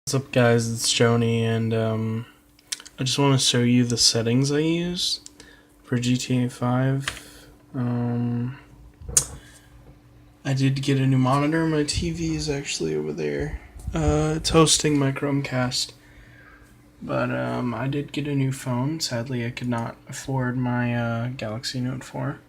What's up guys, it's Joni, and I just want to show you the settings I use for GTA 5. I did get a new monitor. My TV is actually over there. It's hosting my Chromecast. But I did get a new phone. Sadly, I could not afford my Galaxy Note 4.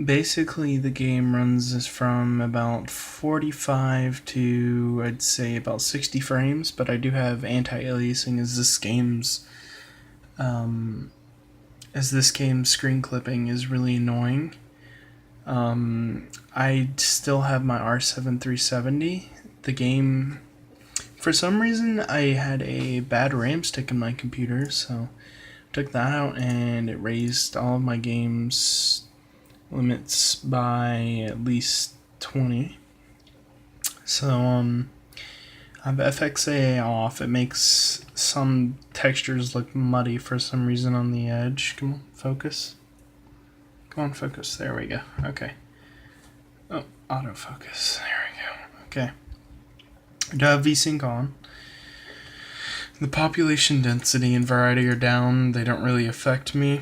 Basically, the game runs from about 45 to, I'd say, about 60 frames, but I do have anti-aliasing as this game's screen clipping is really annoying. I still have my R7 370. The game, for some reason, I had a bad RAM stick in my computer, so I took that out and it raised all of my games limits by at least 20. So I have FXAA off. It makes some textures look muddy for some reason on the edge. Come on, focus. Come on, focus. There we go. Okay. Oh, autofocus. There we go. Okay. I do have VSync on. The population density and variety are down. They don't really affect me.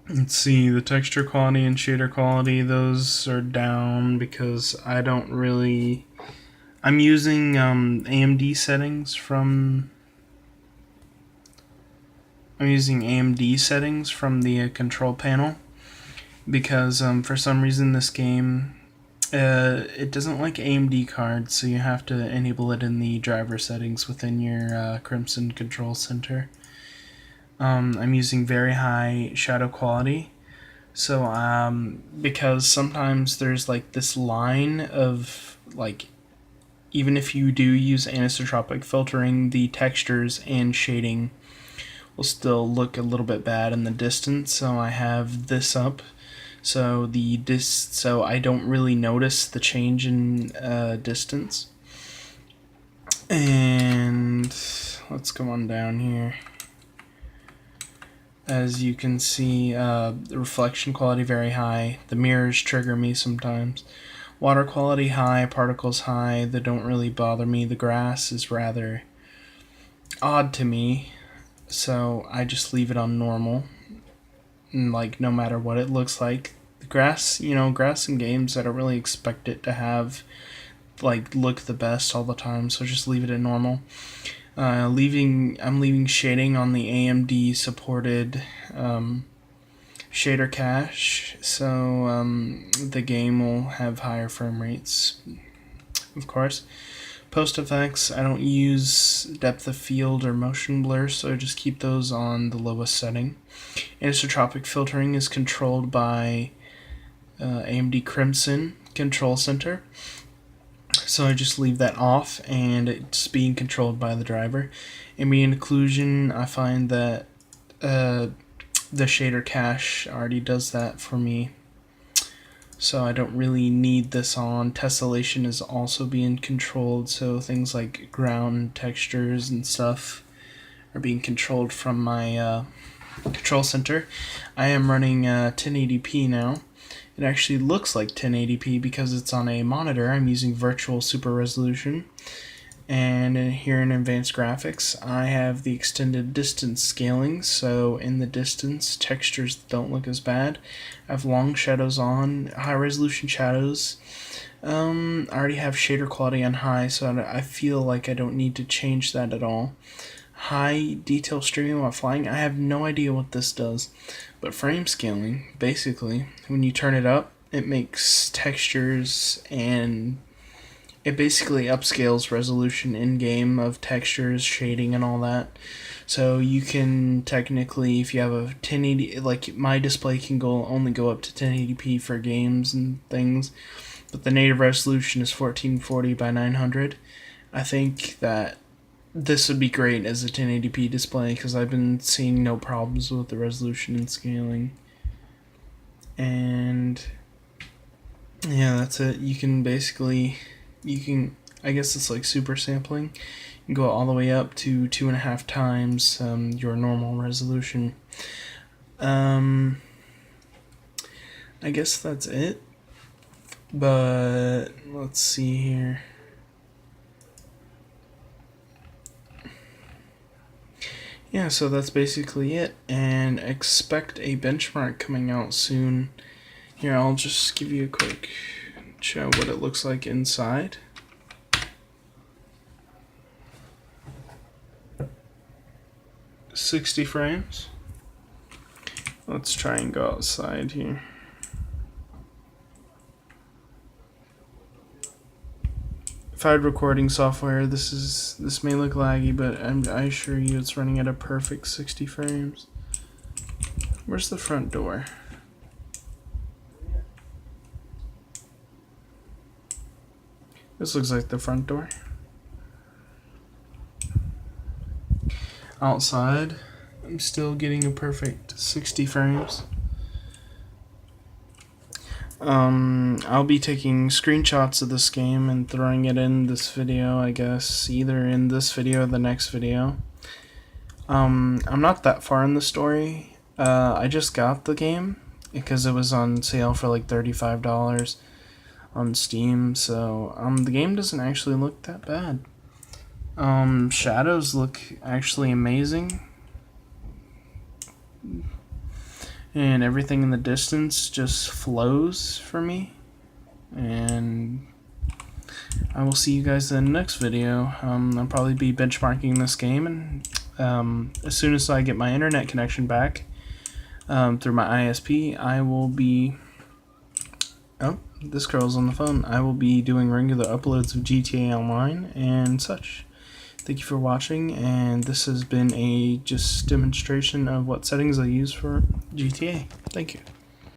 Let's see, the texture quality and shader quality, those are down because I don't really... I'm using AMD settings from... the control panel because for some reason this game it doesn't like AMD cards, so you have to enable it in the driver settings within your Crimson Control Center. I'm using very high shadow quality, so because sometimes there's like this line of like, even if you do use anisotropic filtering, the textures and shading will still look a little bit bad in the distance. So I have this up, so so I don't really notice the change in distance. And let's go on down here. As you can see, the reflection quality very high. The mirrors trigger me sometimes. Water quality high, particles high. They don't really bother me. The grass is rather odd to me, so I just leave it on normal. And like, no matter what it looks like. The grass, grass in games, I don't really expect it to have like look the best all the time, so just leave it at normal. I'm leaving shading on the AMD supported shader cache, so the game will have higher frame rates, of course. Post effects, I don't use depth of field or motion blur, so I just keep those on the lowest setting. Anisotropic filtering is controlled by AMD Crimson Control Center, so I just leave that off and it's being controlled by the driver. Ambient occlusion, I find that the shader cache already does that for me, so I don't really need this on. Tessellation is also being controlled, so things like ground textures and stuff are being controlled from my control center. I am running 1080p now. It actually looks like 1080p because it's on a monitor. I'm using virtual super resolution. And here in advanced graphics, I have the extended distance scaling, so in the distance, textures don't look as bad. I have long shadows on, high resolution shadows. I already have shader quality on high, so I feel like I don't need to change that at all. High detail streaming while flying, I have no idea what this does, but frame scaling, basically, when you turn it up, it makes textures and it basically upscales resolution in-game of textures, shading, and all that. So you can technically, if you have a 1080, like my display can only go up to 1080p for games and things, but the native resolution is 1440 by 900. I think that this would be great as a 1080p display because I've been seeing no problems with the resolution and scaling. And yeah, that's it. You can, I guess it's like super sampling. You can go all the way up to 2.5 times your normal resolution. I guess that's it. But let's see here. yeah, so that's basically it, and expect a benchmark coming out soon. Here, I'll just give you a quick show what it looks like inside. "60 frames. Let's try and go outside here. If I had recording software, this may look laggy, but I assure you it's running at a perfect 60 frames. Where's the front door? This looks like the front door. Outside, I'm still getting a perfect 60 frames. I'll be taking screenshots of this game and throwing it in this video, I guess, either in this video or the next video. I'm not that far in the story. I just got the game because it was on sale for like $35 on Steam, so the game doesn't actually look that bad. Shadows look actually amazing, and everything in the distance just flows for me. And I will see you guys in the next video. I'll probably be benchmarking this game, and as soon as I get my internet connection back through my ISP, I will be... Oh, this girl's on the phone. I will be doing regular uploads of GTA Online and such. Thank you for watching, and this has been a just demonstration of what settings I use for GTA. Thank you.